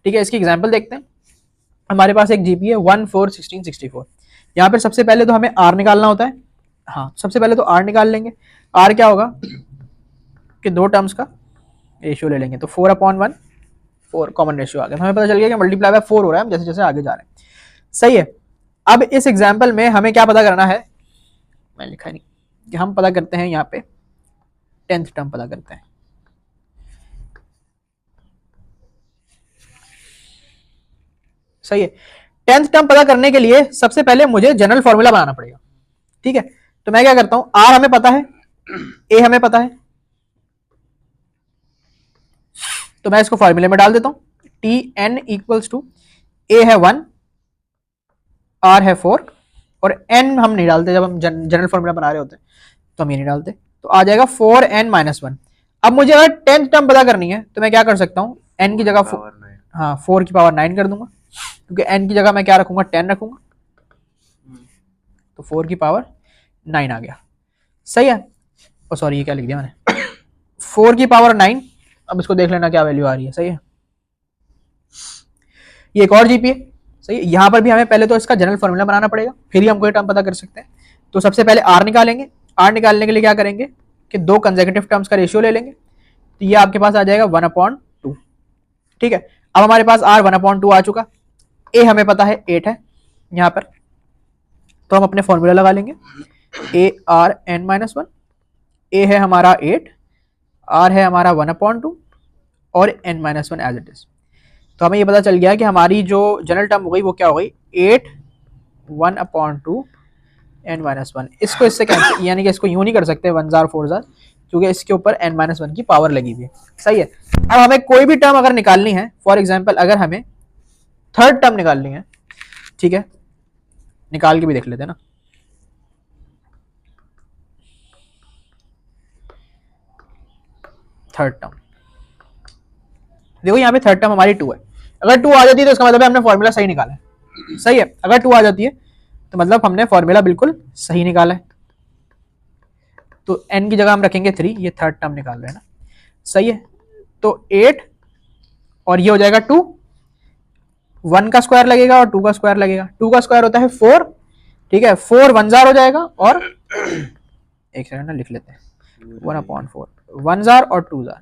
ठीक है, इसकी एग्जाम्पल देखते हैं। हमारे पास एक जीपी है 1, 4, 16, 64। यहाँ पर सबसे पहले तो हमें आर निकालना होता है। हाँ सबसे पहले तो आर निकाल लेंगे। आर क्या होगा कि दो टर्म्स का रेशियो ले लेंगे, तो 4/1 4 कॉमन रेशियो आ गया। तो हमें पता चल गया कि मल्टीप्लाई बाय 4 हो रहा है जैसे जैसे आगे जा रहे हैं। सही है, अब इस एग्जाम्पल में हमें क्या पता करना है, मैं लिखा नहीं, कि हम पता करते हैं यहाँ पे 10th टर्म पता करते हैं। सही है, 10th टर्म पता करने के लिए सबसे पहले मुझे जनरल फॉर्मूला बनाना पड़ेगा। ठीक है, तो मैं क्या करता हूं, आर हमें पता है, ए हमें पता है, तो मैं इसको फॉर्मूले में डाल देता हूं। टी एन इक्वल्स टू ए है 1, आर है 4, और एन हम नहीं डालते जब हम जनरल फॉर्मूला बना रहे होते हैं, तो हम ये नहीं डालते, तो आ जाएगा 4n-1। अब मुझे अगर 10th टर्म पता करनी है तो मैं क्या कर सकता हूँ, n की जगह 4 की पावर 9 कर दूंगा, क्योंकि n की जगह मैं क्या रखूंगा 10 रखूंगा, तो 4 की पावर 9 आ गया। सही है, और सॉरी ये क्या लिख दिया मैंने, 4 की पावर 9। अब इसको देख लेना क्या वैल्यू आ रही है। सही है, ये एक और जीपी है। सही है, यहाँ पर भी हमें पहले तो इसका जनरल फॉर्मूला बनाना पड़ेगा, फिर ही हम कोई टर्म पता कर सकते हैं। तो सबसे पहले आर निकालेंगे। आर निकालने के लिए क्या करेंगे कि दो कंसेक्यूटिव टर्म्स का रेशियो ले लेंगे, तो ये आपके पास आ जाएगा 1/2। ठीक है, अब हमारे पास आर 1/2 आ चुका। ए हमें पता है 8 है यहाँ पर, तो हम अपने फॉर्मूला लगा लेंगे, ए आर n-1। ए है हमारा 8, आर है हमारा 1/2 और n-1 एज इट इज। तो हमें ये पता चल गया कि हमारी जो जनरल टर्म हो गई वो क्या हो गई 8 1/2 n-1। इसको इससे कैंसिल, यानी कि इसको यूं नहीं कर सकते 1 जार 4 जार, क्योंकि इसके ऊपर n-1 की पावर लगी हुई है। सही है। अब हमें कोई भी टर्म अगर निकालनी है, फॉर एग्जाम्पल अगर हमें थर्ड टर्म निकालनी है, ठीक है, निकाल के भी देख लेते हैं ना। थर्ड टर्म देखो, यहाँ पे थर्ड टर्म हमारी 2 है। अगर 2 आ जाती है तो इसका मतलब है हमने फॉर्मूला सही निकाला है। सही है। अगर 2 आ जाती है तो मतलब हमने फॉर्मूला बिल्कुल सही निकाला है। तो n की जगह हम रखेंगे 3, ये थर्ड टर्म निकाल रहे हैं ना। सही है। तो 8 और ये हो जाएगा 2, 1 का स्क्वायर लगेगा और 2 का स्क्वायर लगेगा। 2 का स्क्वायर होता है 4, ठीक है, 4 1 जार हो जाएगा, और एक सेकंड ना लिख लेते हैं, 1/4 1 जार और 2 जार।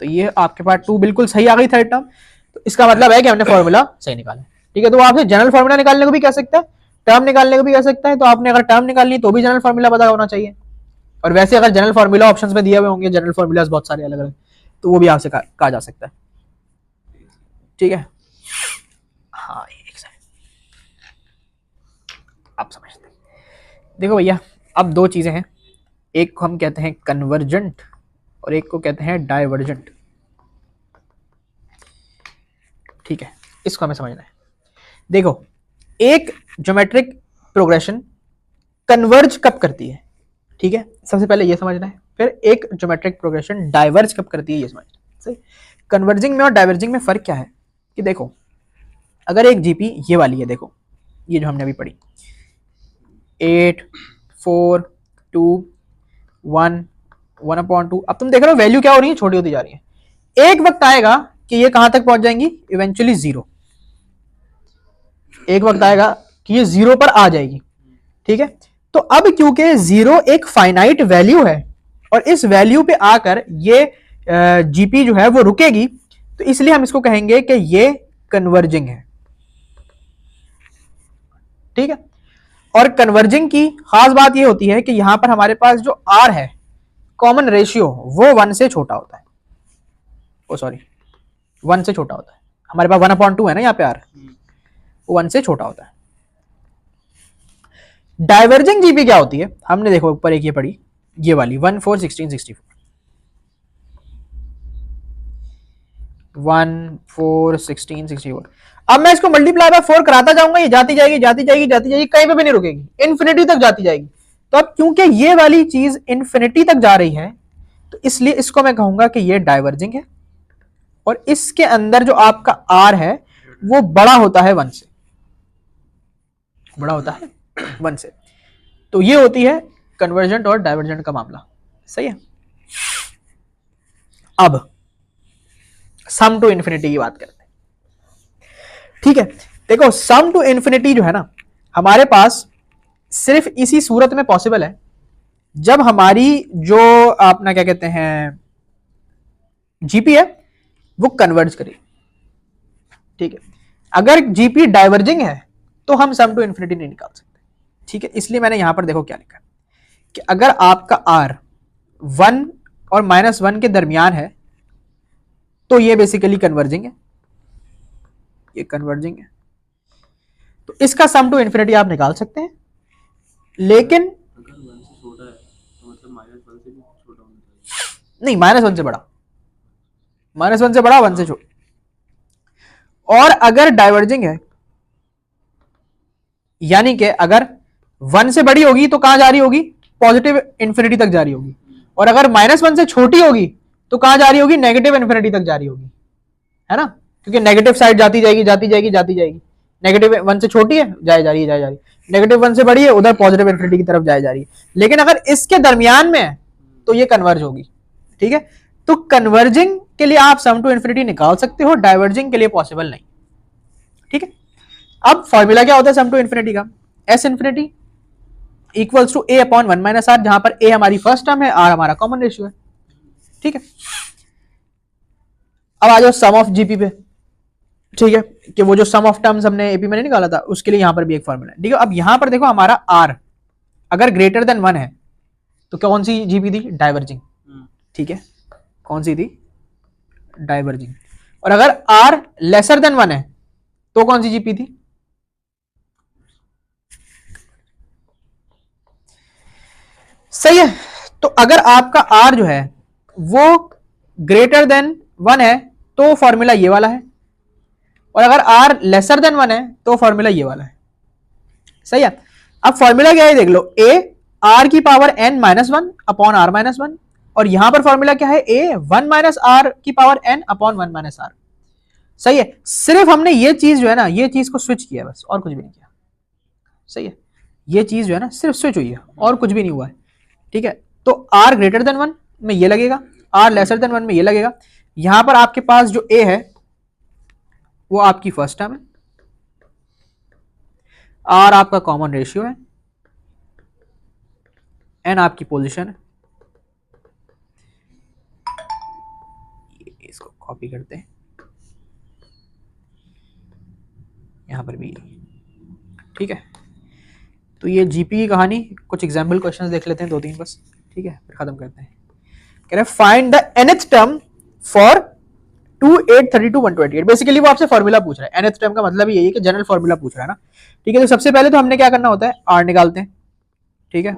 तो ये आपके पास 2 बिल्कुल सही आ गई थर्ड टर्म। तो इसका मतलब है कि हमने फॉर्मूला सही निकाला। ठीक है। तो आपसे जनरल फॉर्मूला निकालने को भी कह सकता है, टर्म निकालने को भी कह सकता है। तो आपने अगर टर्म निकालनी तो भी जनरल फॉर्मूला पता होना चाहिए। और वैसे अगर जनरल फॉर्मूला ऑप्शंस में दिए हुए होंगे, जनरल फॉर्मूलाज बहुत सारे अलग अलग, तो वो भी आपसे कहा जा सकता है। ठीक है। हाँ, एक सेकंड, आप समझते हैं। देखो भैया, अब दो चीजें हैं, एक को हम कहते हैं कन्वर्जेंट और एक को कहते हैं डाइवर्जेंट। ठीक है, इसको हमें समझना है। देखो, एक ज्योमेट्रिक प्रोग्रेशन कन्वर्ज कब करती है, ठीक है, सबसे पहले ये समझना है। फिर एक ज्योमेट्रिक प्रोग्रेशन डाइवर्ज कब करती है, ये समझना है। सही। कन्वर्जिंग में और डाइवर्जिंग में फर्क क्या है कि देखो, अगर एक जीपी ये वाली है, देखो ये जो हमने अभी पढ़ी 8 4 2 1 1/2, अब तुम देख रहे हो वैल्यू क्या हो रही है, छोटी होती जा रही है। एक वक्त आएगा कि ये कहां तक पहुंच जाएंगी, इवेंचुअली 0। एक वक्त आएगा कि ये 0 पर आ जाएगी। ठीक है। तो अब क्योंकि 0 एक फाइनाइट वैल्यू है और इस वैल्यू पे आकर ये जीपी जो है वो रुकेगी, तो इसलिए हम इसको कहेंगे कि ये कन्वर्जिंग है। ठीक है। और कन्वर्जिंग की खास बात ये होती है कि यहां पर हमारे पास जो आर है, कॉमन रेशियो, वो 1 से छोटा होता है। ओ सॉरी, 1 से छोटा होता है। हमारे पास 1/2 है ना यहाँ पे आर, वो 1 से छोटा होता है। डाइवर्जिंग जीपी क्या होती है, हमने देखो ऊपर एक ये पढ़ी, ये वाली 1 4 16 64, 1 4 16 64। अब मैं इसको मल्टीप्लाई बाय 4 कराता जाऊंगा, ये जाती जाएगी जाती जाएगी जाती जाएगी, कहीं पे भी नहीं रुकेगी, इन्फिनिटी तक जाती जाएगी। तो अब क्योंकि ये वाली चीज इन्फिनिटी तक जा रही है, तो इसलिए इसको मैं कहूंगा कि ये डाइवर्जिंग है। और इसके अंदर जो आपका आर है वो बड़ा होता है 1 से, बड़ा होता है 1 से। तो ये होती है कन्वर्जेंट और डाइवर्जेंट का मामला। सही है। अब सम टू इन्फिनिटी की बात करते हैं। ठीक है। देखो, सम टू इन्फिनिटी जो है ना, हमारे पास सिर्फ इसी सूरत में पॉसिबल है जब हमारी जो अपना क्या कहते हैं जीपी है वो कन्वर्ज करे। ठीक है। अगर जीपी डाइवर्जिंग है तो हम सम टू इन्फिनिटी नहीं निकाल सकते। ठीक है। इसलिए मैंने यहां पर देखो क्या लिखा कि अगर आपका आर 1 और -1 के दरमियान है तो ये बेसिकली कन्वर्जिंग है, ये कन्वर्जिंग है। तो इसका सम टू इन्फिनिटी आप निकाल सकते हैं। लेकिन अगर 1 से छोटा है तो मतलब -1 से भी छोटा होना चाहिए। नहीं, -1 से बड़ा, -1 से बड़ा, 1 से छोटा। और अगर डाइवर्जिंग है, यानी कि अगर 1 से बड़ी होगी तो कहां जा रही होगी, पॉजिटिव इन्फिनिटी तक जा रही होगी। और अगर -1 से छोटी होगी तो कहां जा रही होगी, नेगेटिव इन्फिनिटी तक जा रही होगी, है ना, क्योंकि नेगेटिव साइड जाती जाएगी जाती जाएगी जाती जाएगी। नेगेटिव 1 से छोटी है, जाए जा रही है जाए जा रही है। नेगेटिव 1 से बड़ी है, उधर पॉजिटिव इन्फिनिटी की तरफ जाए जा रही है। लेकिन अगर इसके दरमियान में है तो ये कन्वर्ज होगी। ठीक है। तो कन्वर्जिंग के लिए आप सम टू इन्फिनिटी निकाल सकते हो, डाइवर्जिंग के लिए पॉसिबल नहीं। ठीक है। अब फॉर्मूला क्या होता है सम टू इन्फिनिटी का, S infinity equals to a/1 - r, जहां पर a हमारी फर्स्ट टर्म है, r हमारा कॉमन रेशियो है। ठीक है। अब आ जाओ सम ऑफ जीपी पे। ठीक है, कि वो जो सम ऑफ टर्म्स हमने एपी में नहीं निकाला था, उसके लिए यहां पर भी एक फॉर्मूला है। ठीक है। अब यहां पर देखो, हमारा आर अगर ग्रेटर देन 1 है तो कौन सी जीपी थी, डाइवर्जिंग। ठीक है, कौन सी थी, डाइवर्जिंग। और अगर r लेसर देन 1 है तो कौन सी जीपी थी? सही है। तो अगर आपका r जो है वो ग्रेटर देन 1 है तो फॉर्मूला ये वाला है, और अगर r लेसर देन 1 है तो फॉर्मूला ये वाला है। सही है। अब फॉर्मूला क्या है देख लो, a r की power n minus 1 upon r minus 1, और यहां पर फॉर्मूला क्या है, a 1 माइनस r की power n upon 1 minus r। सही है। सिर्फ हमने ये चीज जो है ना, ये चीज को स्विच किया बस, और कुछ भी नहीं किया। सही है। ये चीज जो है ना सिर्फ स्विच हुई है और कुछ भी नहीं हुआ है। ठीक है। तो r ग्रेटर देन 1 में ये लगेगा, r लेसर देन 1 में ये लगेगा। यहां पर आपके पास जो a है वो आपकी फर्स्ट टर्म है, r आपका कॉमन रेशियो है, n आपकी पोजीशन है। इसको कॉपी करते हैं, यहां पर भी। ठीक है। तो ये जीपी की कहानी, कुछ एग्जाम्पल क्वेश्चंस देख लेते हैं 2-3 बस। ठीक है, फिर खत्म करते हैं। कह रहे find the nth term for 2, 8, 32, 128। Basically वो आपसे फॉर्मूला पूछ रहा है। nth टर्म का मतलब यही है कि जनरल फॉर्मूला पूछ रहा है ना। ठीक है। तो सबसे पहले तो हमने क्या करना होता है, r निकालते हैं। ठीक है।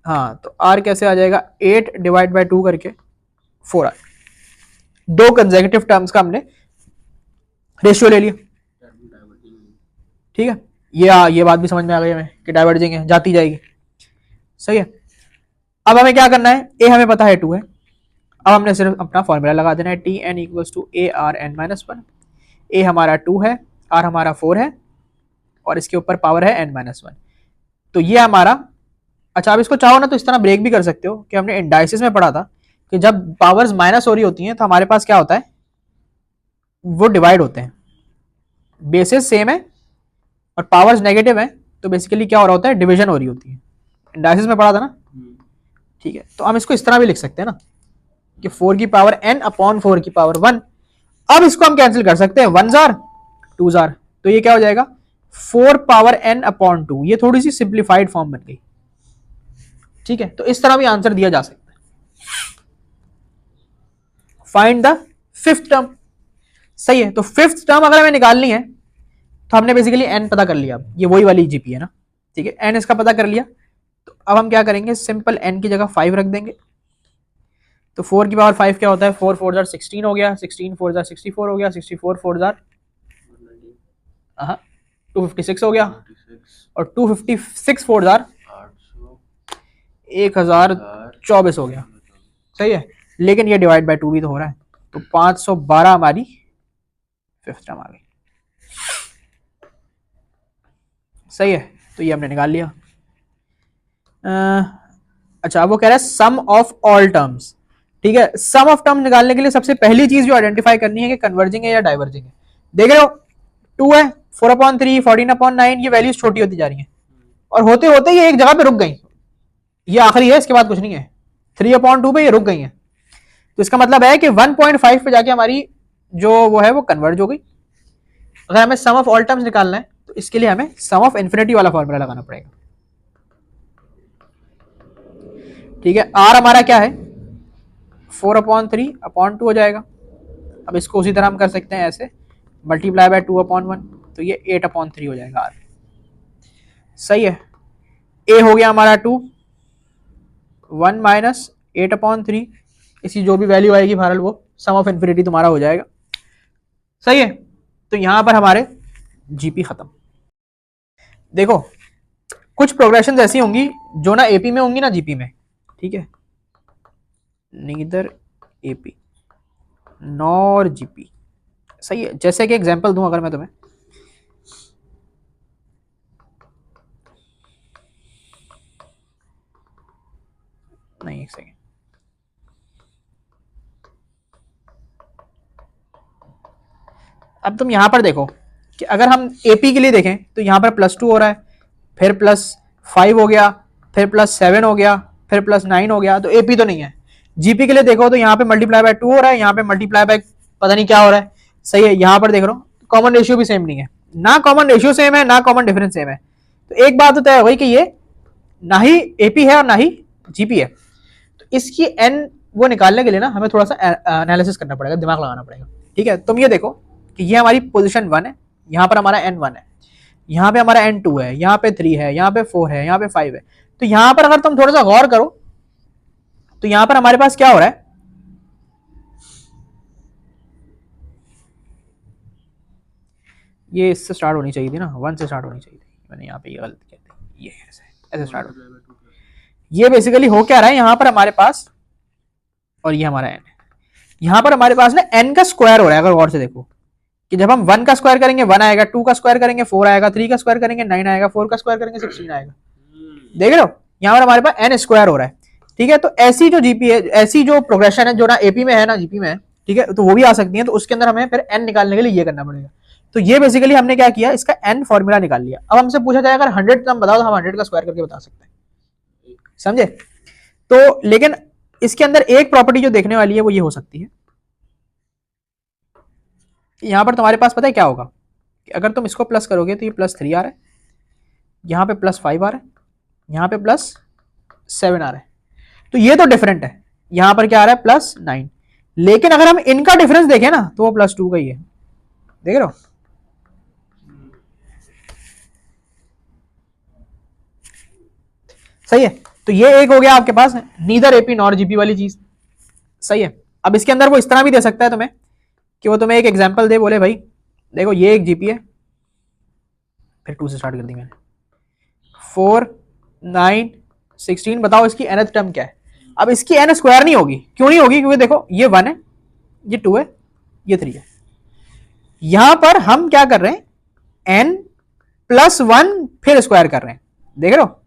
हाँ, तो r कैसे आ जाएगा, 8 डिवाइड बाय 2 करके 4r। दो कंसेक्यूटिव टर्म्स का हमने रेशियो ले लिया। ठीक है। ये बात भी समझ में आ गई हमें कि डाइवर्जिंग है, जाती जाएगी। सही है। अब हमें क्या करना है, a हमें पता है 2 है। अब हमने सिर्फ अपना फॉर्मूला लगा देना है, T N equals to A R N minus 1। A हमारा 2 है, आर हमारा 4 है, और इसके ऊपर पावर है n माइनस 1। तो ये हमारा, अच्छा आप इसको चाहो ना तो इस तरह ब्रेक भी कर सकते हो कि हमने इंडाइसिस में पढ़ा था कि जब पावर्स माइनस हो रही होती हैं तो हमारे पास क्या होता है, वो डिवाइड होते हैं। बेसिस सेम है और पावर्स नेगेटिव है तो बेसिकली क्या हो रहा होता है, डिवीजन हो रही होती है। इंडाइसिस में पढ़ा था ना। ठीक है। तो हम इसको इस तरह भी लिख सकते हैं ना कि 4 की पावर n अपॉन 4 की पावर 1। अब इसको हम कैंसिल कर सकते हैं, 1 जार 2 जार, तो ये क्या हो जाएगा 4 पावर n अपॉन 2। ये थोड़ी सी सिंप्लीफाइड फॉर्म बन गई। ठीक है। तो इस तरह भी आंसर दिया जा सकता है। Find the fifth term. सही है। तो फिफ्थ टर्म अगर हमें निकालनी है तो हमने बेसिकली n पता कर लिया। अब ये वही वाली जीपी है ना। ठीक है। n इसका पता कर लिया। तो अब हम क्या करेंगे, सिंपल n की जगह 5 रख देंगे। तो 4 की पावर 5 क्या होता है, 4 4 जार 16 हो गया, 16 4 जार 64 हो गया, 64 4 जार 256 हो गया, और 256 4 जार 1024 हो गया। सही है। लेकिन ये डिवाइड बाय 2 भी तो हो रहा है, तो 512 हमारी फिफ्थ टर्म आ गई। सही है। तो ये हमने निकाल लिया। अच्छा, वो कह रहा है सम ऑफ ऑल टर्म्स। ठीक है। सम ऑफ टर्म निकालने के लिए सबसे पहली चीज जो आइडेंटिफाई करनी है कि कन्वर्जिंग है या डाइवर्जिंग है। देख रहे हो 2 है, 4/3, 14/9, ये वैल्यूज छोटी होती जा रही हैं, और होते होते ये एक जगह पे रुक गई। ये आखिरी है, इसके बाद कुछ नहीं है। 3/2 पे ये रुक गई है। तो इसका मतलब है कि 1.5 पे जाके हमारी जो वो है वो कन्वर्ज हो गई। अगर हमें सम ऑफ ऑल टर्म्स निकालना है तो इसके लिए हमें सम ऑफ इन्फिनिटी वाला फॉर्मूला लगाना पड़ेगा। ठीक है। आर हमारा क्या है, 4/3/2 हो जाएगा। अब इसको उसी तरह हम कर सकते हैं ऐसे, मल्टीप्लाई बाय 2/1, तो ये 8/3 हो जाएगा आर। सही है। ए हो गया हमारा 2, 1 माइनस 8/3, इसी जो भी वैल्यू आएगी बहरहाल वो सम ऑफ इन्फिनिटी तुम्हारा हो जाएगा। सही है। तो यहां पर हमारे जीपी खत्म। देखो कुछ प्रोग्रेशन ऐसी होंगी जो ना एपी में होंगी ना जीपी में। ठीक है। Neither AP nor GP. सही है। जैसे कि एग्जांपल दूं अगर मैं तुम्हें, नहीं एक सेकेंड, अब तुम यहां पर देखो कि अगर हम एपी के लिए देखें तो यहां पर +2 हो रहा है, फिर +5 हो गया, फिर +7 हो गया, फिर +9 हो गया, तो एपी तो नहीं है। जीपी के लिए देखो तो यहाँ पे मल्टीप्लाई बाय 2 हो रहा है, यहाँ पे मल्टीप्लाई बाय पता नहीं क्या हो रहा है। सही है। यहाँ पर देख रहा हूँ कॉमन रेशियो भी सेम नहीं है, ना कॉमन रेशियो सेम है ना कॉमन डिफरेंस सेम है। तो एक बात तो तय हो गई कि ये ना ही एपी है और ना ही जीपी है। तो इसकी एन वो निकालने के लिए ना हमें थोड़ा सा एनालिसिस करना पड़ेगा, दिमाग लगाना पड़ेगा। ठीक है, तुम ये देखो कि ये हमारी पोजीशन 1 है, यहाँ पर हमारा n1 है, यहाँ पे हमारा n2 है, यहाँ पे 3 है, यहाँ पे 4 है, यहाँ पे 5 है। तो यहाँ पर अगर तुम थोड़ा सा गौर करो तो यहाँ पर हमारे पास क्या हो रहा है, ये इससे स्टार्ट होनी चाहिए थी ना, 1 से स्टार्ट होनी चाहिए थी, मैंने यहाँ पे ये गलत किया था, ये ऐसे ऐसे स्टार्ट हो। मल्टीप्लाई बाय 2 क्या ये बेसिकली हो क्या रहा है यहाँ पर हमारे पास, और ये हमारा n है, यहाँ पर हमारे पास ना n का स्क्वायर हो रहा है। अगर गौर से देखो कि जब हम 1 का स्क्वायर करेंगे 1 आएगा, 2 का स्क्वायर करेंगे 4 आएगा, 3 का स्क्वायर करेंगे 9 आएगा, 4 का स्क्वायर करेंगे 16 आएगा। देख रहे हो यहाँ पर हमारे पास n स्क्वायर हो रहा है। ठीक है, तो ऐसी जो जीपी है, ऐसी जो प्रोग्रेशन है जो ना एपी में है ना जीपी में है, ठीक है, तो वो भी आ सकती है। तो उसके अंदर हमें फिर n निकालने के लिए ये करना पड़ेगा। तो ये बेसिकली हमने क्या किया, इसका n फॉर्मूला निकाल लिया। अब हमसे पूछा जाए अगर 100 का बताओ तो हम 100 का स्क्वायर करके बता सकते हैं, समझे। तो लेकिन इसके अंदर एक प्रॉपर्टी जो देखने वाली है वो ये हो सकती है, यहां पर तुम्हारे पास पता है क्या होगा कि अगर तुम इसको प्लस करोगे तो ये +3 आ रहा है, यहाँ पे +5 आ रहा है, यहाँ पे +7 आ रहा है। तो ये तो डिफरेंट है, यहाँ पर क्या आ रहा है +9। लेकिन अगर हम इनका डिफरेंस देखें ना तो वो +2 का ही है, देख रहे हो। सही है, तो ये एक हो गया आपके पास नीदर एपी नॉर जीपी वाली चीज। सही है, अब इसके अंदर वो इस तरह भी दे सकता है तुम्हें कि वो तुम्हें एक एग्जांपल दे, बोले भाई देखो ये एक जीपी है, फिर 2 से स्टार्ट कर दी मैंने, 4 9 16, बताओ इसकी nth टर्म क्या है। अब इसकी n स्क्वायर नहीं होगी, क्यों नहीं होगी, क्योंकि देखो ये 1 है, ये 2 है, ये 3 है। यहां पर हम क्या कर रहे हैं, n +1 फिर स्क्वायर कर रहे हैं, देख रहे हो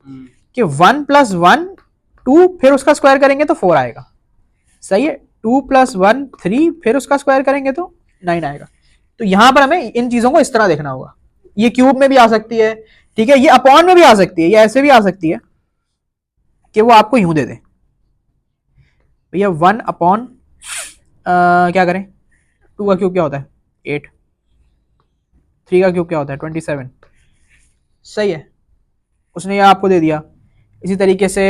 कि 1 + 1 2, फिर उसका स्क्वायर करेंगे तो 4 आएगा। सही है, 2 + 1 3, फिर उसका स्क्वायर करेंगे तो 9 आएगा। तो यहां पर हमें इन चीजों को इस तरह देखना होगा। ये क्यूब में भी आ सकती है, ठीक है, ये अपॉन में भी आ सकती है, ये ऐसे भी आ सकती है कि वो आपको यूं दे दे भैया 1 क्या करें, 2 का क्यूब क्या होता है 8, 3 का क्यूब क्या होता है 27। सही है, उसने ये आपको दे दिया। इसी तरीके से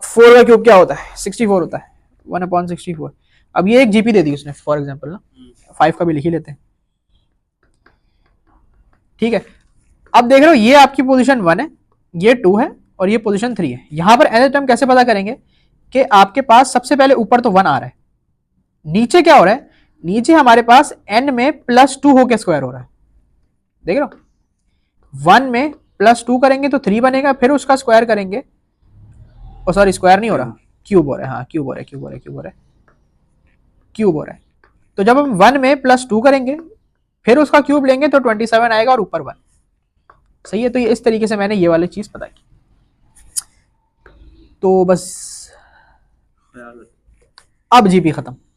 4 का क्यूब क्या होता है 64 होता है, 1/64। अब ये एक जीपी दे दी उसने फॉर एग्जांपल ना, 5 का भी लिख ही लेते हैं। ठीक है, अब देख रहे हो ये आपकी पोजीशन 1 है, ये 2 है और ये पोजीशन 3 है। यहां पर nth टर्म कैसे पता करेंगे कि आपके पास सबसे पहले ऊपर तो 1 आ रहा है, नीचे क्या हो रहा है, नीचे हमारे पास n में +2 होकर स्क्वायर हो रहा है, देख रहे हो। 1 में +2 करेंगे तो 3 बनेगा, फिर उसका स्क्वायर करेंगे, सॉरी स्क्वायर नहीं हो रहा, क्यूब हो रहा है, हाँ क्यूब हो रहा है, क्यूब हो रहा है, क्यूब हो रहा है, क्यूब हो रहा है। तो जब हम 1 में +2 करेंगे फिर उसका क्यूब लेंगे तो 27 आएगा और ऊपर 1। सही है, तो ये इस तरीके से मैंने ये वाली चीज पता की। तो बस अब जीपी खत्म।